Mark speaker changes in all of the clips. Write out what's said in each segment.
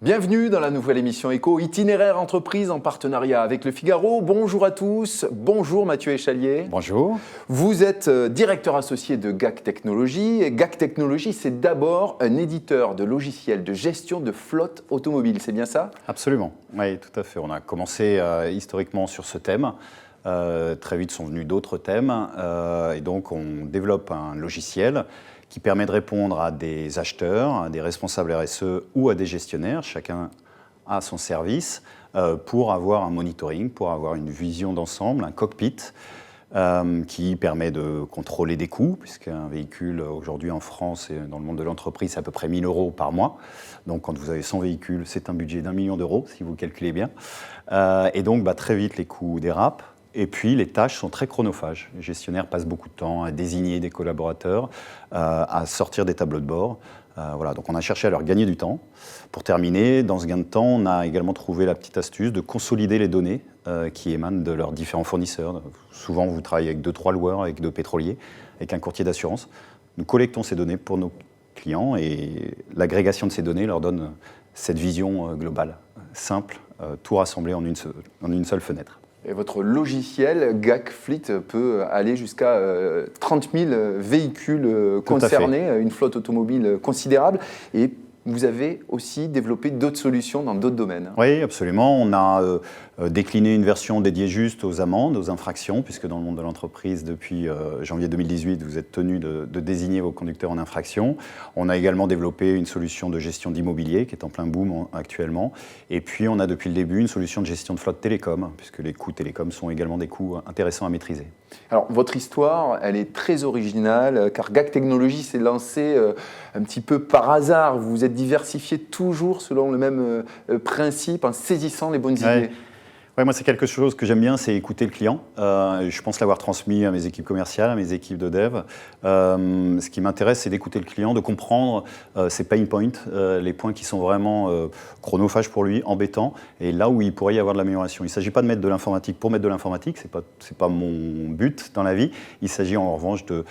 Speaker 1: Bienvenue dans la nouvelle émission Éco, itinéraire entreprise en partenariat avec Le Figaro. Bonjour à tous, bonjour Mathieu Échalier.
Speaker 2: Bonjour.
Speaker 1: Vous êtes directeur associé de GAC Technologies. Et GAC Technologies, c'est d'abord un éditeur de logiciels de gestion de flotte automobile, c'est bien ça?
Speaker 2: Absolument, oui, tout à fait. On a commencé historiquement sur ce thème. Très vite sont venus d'autres thèmes. Et donc, on développe un logiciel qui permet de répondre à des acheteurs, à des responsables RSE ou à des gestionnaires, chacun a son service, pour avoir un monitoring, pour avoir une vision d'ensemble, un cockpit qui permet de contrôler des coûts, puisqu'un véhicule aujourd'hui en France et dans le monde de l'entreprise, c'est à peu près 1 000 € par mois. Donc quand vous avez 100 véhicules, c'est un budget d'1 million d'euros, si vous calculez bien. Et donc très vite, les coûts dérapent. Et puis, les tâches sont très chronophages. Les gestionnaires passent beaucoup de temps à désigner des collaborateurs, à sortir des tableaux de bord. Voilà. Donc, on a cherché à leur gagner du temps. Pour terminer, dans ce gain de temps, on a également trouvé la petite astuce de consolider les données qui émanent de leurs différents fournisseurs. Souvent, vous travaillez avec 2-3 loueurs, avec 2 pétroliers, avec un courtier d'assurance. Nous collectons ces données pour nos clients et l'agrégation de ces données leur donne cette vision globale, simple, tout rassemblé en une seule fenêtre.
Speaker 1: Et votre logiciel GAC Fleet peut aller jusqu'à 30 000 véhicules concernés, une flotte automobile considérable. Et vous avez aussi développé d'autres solutions dans d'autres domaines.
Speaker 2: Oui, absolument. On a décliné une version dédiée juste aux amendes, aux infractions, puisque dans le monde de l'entreprise, depuis janvier 2018, vous êtes tenu de désigner vos conducteurs en infraction. On a également développé une solution de gestion d'immobilier qui est en plein boom actuellement. Et puis, on a depuis le début une solution de gestion de flotte télécom, puisque les coûts télécom sont également des coûts intéressants à maîtriser.
Speaker 1: Alors, votre histoire, elle est très originale, car GAC Technologies s'est lancé un petit peu par hasard. Vous vous êtes diversifié toujours selon le même principe, en saisissant les bonnes idées.
Speaker 2: Ouais, moi, c'est quelque chose que j'aime bien, c'est écouter le client. Je pense l'avoir transmis à mes équipes commerciales, à mes équipes de dev. Ce qui m'intéresse, c'est d'écouter le client, de comprendre ses pain points, les points qui sont vraiment chronophages pour lui, embêtants, et là où il pourrait y avoir de l'amélioration. Il ne s'agit pas de mettre de l'informatique pour mettre de l'informatique, c'est pas mon but dans la vie. Il s'agit en revanche de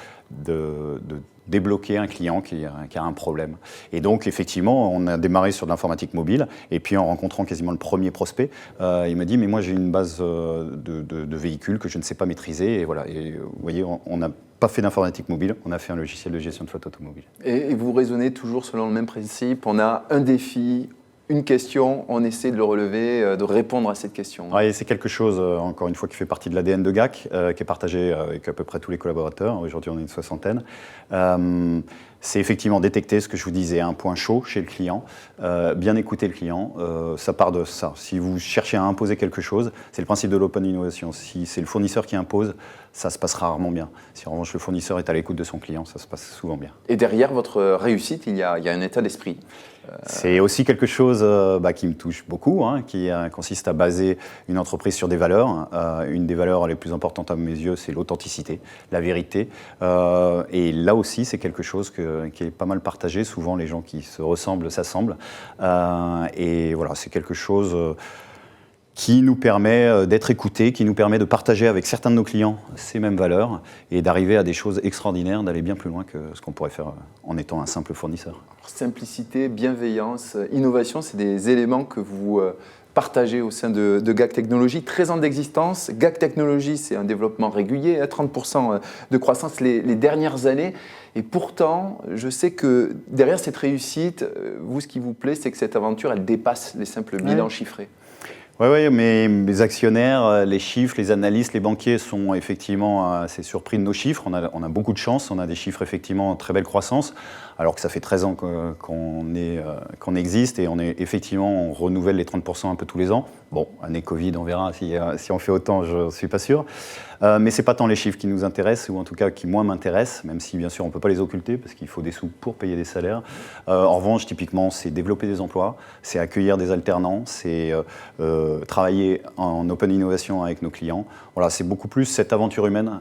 Speaker 2: débloquer un client qui a un problème. Et donc, effectivement, on a démarré sur de l'informatique mobile, et puis en rencontrant quasiment le premier prospect, il m'a dit « mais moi j'ai une base de véhicules que je ne sais pas maîtriser », et voilà. Et vous voyez, on n'a pas fait d'informatique mobile, on a fait un logiciel de gestion de flotte automobile.
Speaker 1: Et vous raisonnez toujours selon le même principe, on a un défi, une question, on essaie de le relever, de répondre à cette question.
Speaker 2: Oui, c'est quelque chose, encore une fois, qui fait partie de l'ADN de GAC, qui est partagé avec à peu près tous les collaborateurs. Aujourd'hui, on est une 60aine. C'est effectivement détecter ce que je vous disais, un point chaud chez le client, bien écouter le client, ça part de ça. Si vous cherchez à imposer quelque chose, c'est le principe de l'open innovation. Si c'est le fournisseur qui impose, ça se passe rarement bien. Si en revanche le fournisseur est à l'écoute de son client, ça se passe souvent bien.
Speaker 1: Et derrière votre réussite, il y a un état d'esprit.
Speaker 2: C'est aussi quelque chose qui me touche beaucoup, qui consiste à baser une entreprise sur des valeurs. Une des valeurs les plus importantes à mes yeux, c'est l'authenticité, la vérité. Et là aussi, c'est quelque chose qui est pas mal partagé. Souvent, les gens qui se ressemblent s'assemblent. Et voilà, c'est quelque chose qui nous permet d'être écoutés, qui nous permet de partager avec certains de nos clients ces mêmes valeurs et d'arriver à des choses extraordinaires, d'aller bien plus loin que ce qu'on pourrait faire en étant un simple fournisseur.
Speaker 1: Simplicité, bienveillance, innovation, c'est des éléments que vous partagez au sein de GAC Technologies. 13 ans d'existence, GAC Technologies, c'est un développement régulier, 30% de croissance les dernières années. Et pourtant, je sais que derrière cette réussite, vous, ce qui vous plaît, c'est que cette aventure, elle dépasse les simples bilans chiffrés.
Speaker 2: Oui, mais mes actionnaires, les chiffres, les analystes, les banquiers sont effectivement assez surpris de nos chiffres. On a beaucoup de chance, on a des chiffres effectivement en très belle croissance, alors que ça fait 13 ans qu'on existe et on renouvelle les 30% un peu tous les ans. Bon, année Covid, on verra si on fait autant, je ne suis pas sûr. Mais ce n'est pas tant les chiffres qui nous intéressent, ou en tout cas qui moins m'intéressent, même si bien sûr on ne peut pas les occulter parce qu'il faut des sous pour payer des salaires. En revanche, typiquement, c'est développer des emplois, c'est accueillir des alternants, c'est travailler en open innovation avec nos clients. Voilà, c'est beaucoup plus cette aventure humaine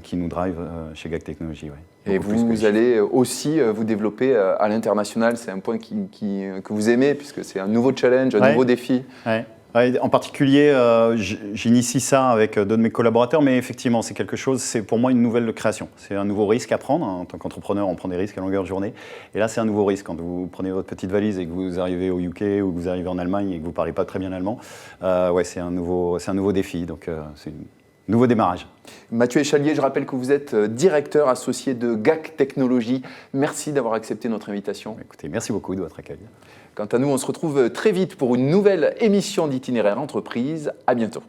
Speaker 2: qui nous drive chez GAC Technologies. Ouais.
Speaker 1: Et vous allez aussi vous développer à l'international, c'est un point que vous aimez puisque c'est un nouveau challenge, un nouveau défi.
Speaker 2: Ouais. Ouais, en particulier, j'initie ça avec deux de mes collaborateurs, mais effectivement, c'est quelque chose, c'est pour moi une nouvelle création. C'est un nouveau risque à prendre. En tant qu'entrepreneur, on prend des risques à longueur de journée. Et là, c'est un nouveau risque. Quand vous prenez votre petite valise et que vous arrivez au UK ou que vous arrivez en Allemagne et que vous ne parlez pas très bien allemand, ouais, c'est un nouveau défi. Donc, c'est un nouveau démarrage.
Speaker 1: Mathieu Échalier, je rappelle que vous êtes directeur associé de GAC Technologies. Merci d'avoir accepté notre invitation.
Speaker 2: Écoutez, merci beaucoup de votre accueil.
Speaker 1: Quant à nous, on se retrouve très vite pour une nouvelle émission d'Itinéraire Entreprise. À bientôt.